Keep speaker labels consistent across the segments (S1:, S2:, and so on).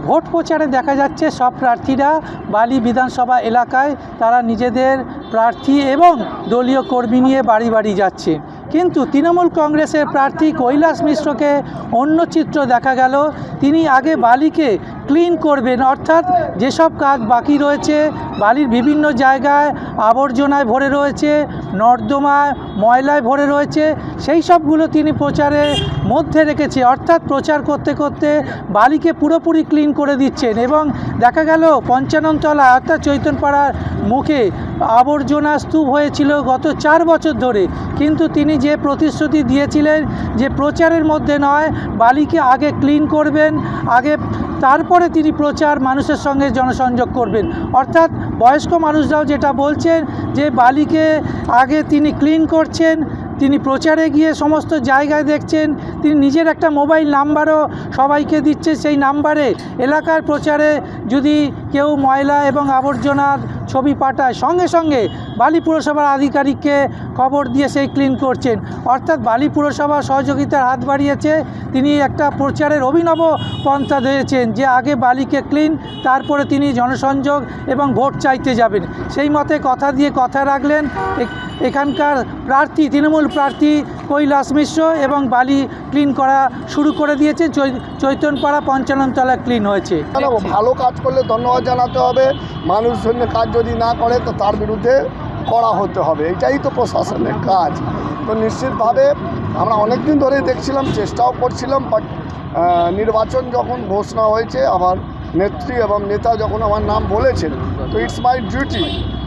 S1: Vote প্রচারে দেখা যাচ্ছে সব প্রার্থীরা বালি বিধানসভা এলাকায় তারা নিজেদের প্রার্থী এবং দলীয় কর্মী নিয়ে বাড়ি বাড়ি যাচ্ছে, কিন্তু তৃণমূল কংগ্রেসের প্রার্থী কৈলাস মিশ্রকে অন্য চিত্র দেখা গেল। তিনি আগে বালিকে ক্লিন করবেন, অর্থাৎ যেসব কাজ বাকি রয়েছে, বালির বিভিন্ন জায়গায় আবর্জনায় ভরে রয়েছে, নর্দমায় ময়লায় ভরে রয়েছে, সেই সবগুলো তিনি প্রচারের মধ্যে রেখেছে। অর্থাৎ প্রচার করতে করতে বালিকে পুরোপুরি ক্লিন করে দিচ্ছেন। এবং দেখা গেল পঞ্চাননতলা অর্থাৎ চৈতনপাড়ার মুখে আবর্জনা স্তূপ হয়েছিল গত 4 বছর ধরে, কিন্তু তিনি যে প্রতিশ্রুতি দিয়েছিলেন যে প্রচারের মধ্যে নয়, বালিকে আগে ক্লিন করবেন, আগে তারপরে তিনি প্রচার মানুষের সঙ্গে জনসংযোগ করবেন। অর্থাৎ বয়স্ক মানুষরাও যেটা বলছেন যে বালিকে আগে তিনি ক্লিন করছেন, তিনি প্রচারে গিয়ে সমস্ত জায়গায় দেখছেন, তিনি নিজের একটা মোবাইল নাম্বারও সবাইকে দিচ্ছে, সেই নাম্বারে এলাকার প্রচারে যদি কেউ ময়লা এবং আবর্জনার ছবি পাঠায় সঙ্গে সঙ্গে বালি পুরসভার আধিকারিককে খবর দিয়ে সেই ক্লিন করছেন। অর্থাৎ বালি পুরসভা সহযোগিতার হাত বাড়িয়েছে, তিনি একটা প্রচারের অভিনব পন্থা ধরেছেন যে আগে বালিকে ক্লিন, তারপরে তিনি জনসংযোগ এবং ভোট চাইতে যাবেন। সেই মতে কথা দিয়ে কথা রাখলেন এখানকার প্রার্থী, তৃণমূল প্রার্থী কৈলাস মিশ্র, এবং বালি ক্লিন করা শুরু করে দিয়েছে। চৈতনপাড়া পঞ্চাননতলা ক্লিন হয়েছে।
S2: ভালো কাজ করলে ধন্যবাদ জানাতে হবে, মানুষজনের কাজ যদি না করে তো তার বিরুদ্ধে করা হতে হবে, এটাই তো প্রশাসনের কাজ। তো নিশ্চিতভাবে আমরা অনেক দিন ধরেই দেখছিলাম, চেষ্টাও করছিলাম, বাট নির্বাচন যখন ঘোষণা হয়েছে, আবার নেত্রী এবং নেতা যখন আমার নাম বলেছেন, তো ইটস মাই ডিউটি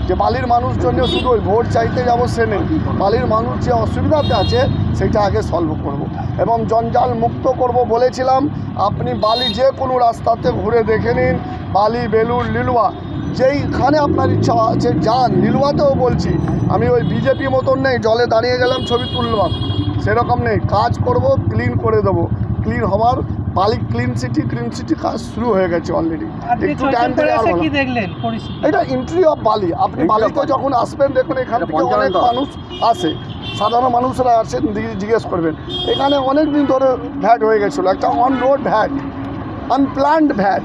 S2: যে বালির মানুষজন শুধু ওই ভোট চাইতে যাবো সে নেই, বালির মানুষ যে অসুবিধাতে আছে সেইটা আগে সলভ করব এবং জঞ্জাল মুক্ত করব বলেছিলাম। আপনি বালি যে কোনো রাস্তাতে ঘুরে দেখে নিন, বালি, বেলুড়, লিলুয়া, যেইখানে আপনার ইচ্ছা আছে যান। লিলুয়াতেও বলছি, আমি ওই বিজেপি মতন নেই জলে দাঁড়িয়ে গেলাম ছবি তুললাম, সেরকম নেই, কাজ করব, ক্লিন করে দেবো। ক্লিন হওয়ার বালি ক্লিন সিটি কাজ শুরু হয়ে গেছে অলরেডি। একটু টাইম দিলে আর ভালো। এটা এন্ট্রি অফ বালি, আপনি বালিতে যখন আসবেন দেখুন এখান থেকে অনেক মানুষ আসে, সাধারণ মানুষরা আসেন, জিজ্ঞেস করবেন। এখানে অনেক দিন ধরে ভ্যাট হয়ে গেছিলো, একটা on road VAT, unplanned VAT.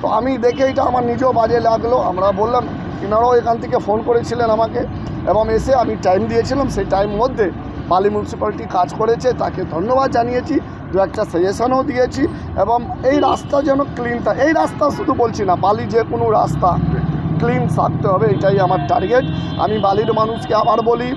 S2: তো আমি দেখে এটা আমার নিজেও বাজে লাগলো। আমরা বললাম, এনারাও এখান থেকে ফোন করেছিলেন আমাকে এবং এসে আমি টাইম দিয়েছিলাম, সেই টাইম মধ্যে বালি মিউনিসিপ্যালিটি কাজ করেছে, তাকে ধন্যবাদ জানিয়েছি, দু একটা সাজেশনও দিয়েছি। এবং এই রাস্তা যেন ক্লিন থাকে, এই রাস্তা শুধু বলছি না, বালি যে কোনো রাস্তা ক্লিন থাকতে হবে, এটাই আমার টার্গেট। আমি বালির মানুষকে আবার বলি,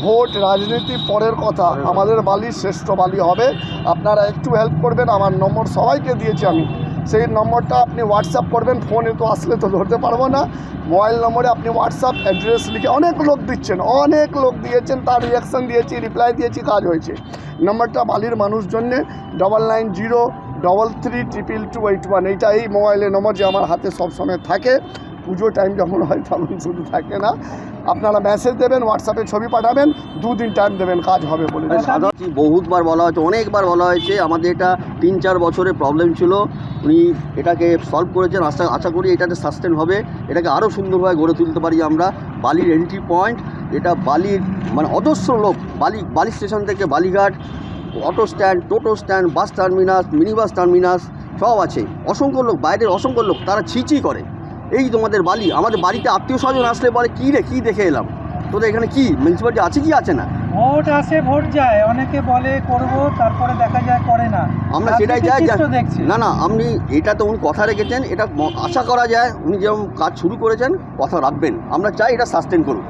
S2: ভোট রাজনীতি পরের কথা, আমাদের বালি শ্রেষ্ঠ বালি হবে। আপনারা একটু হেল্প করবেন, আমার নম্বর সবাইকে দিয়েছি আমি, সেই নম্বরটা আপনি হোয়াটসঅ্যাপ করবেন। ফোনে তো আসলে তো ধরতে পারবো না, মোবাইল নম্বরে আপনি হোয়াটসঅ্যাপ অ্যাড্রেস লিখে, অনেক লোক দিচ্ছেন, অনেক লোক দিয়েছেন, তার রিয়াকশান দিয়েছি, রিপ্লাই দিয়েছি, কাজ হয়েছে। নম্বরটা বালির মানুষ জন্যে 9903332281, এইটা এই মোবাইলের নম্বর যে আমার হাতে সবসময় থাকে, পুজো টাইম যখন হয় তখন শুধু থাকে না। আপনারা মেসেজ দেবেন, হোয়াটসঅ্যাপে ছবি পাঠাবেন, 2 দিন টাইম দেবেন, কাজ হবে বলে।
S3: বহুতবার বলা হয়েছে, অনেকবার বলা হয়েছে, আমাদের এটা 3-4 বছরের প্রবলেম ছিল, উনি এটাকে সলভ করেছেন। আশা করি এটাতে সাস্টেন হবে, এটাকে আরও সুন্দরভাবে গড়ে তুলতে পারি আমরা। বালির এন্ট্রি পয়েন্ট, এটা বালির মানে অজস্র লোক, বালি স্টেশন থেকে Balighat, auto stand, toto stand, bus terminus, mini bus terminus সব আছে। অসংখ্য লোক, বাইরের অসংখ্য লোক, তারা ছিচি করে এই তোমাদের বালি। আমাদের বাড়িতে আত্মীয় স্বজন আসলে বলে, কী রে, কী দেখে এলাম, তোদের এখানে কি মিউনিসিপ্যালিটি আছে কি আছে না?
S1: ভোট আসে, ভোট যায়, অনেকে বলে করব, তারপরে দেখা যায় করে না।
S3: আমরা সেটাই চাই না, আপনি এটা তো উনি কথা রেখেছেন, এটা আশা করা যায় উনি যেমন কাজ শুরু করেছেন কথা রাখবেন। আমরা চাই এটা সাস্টেন করুন।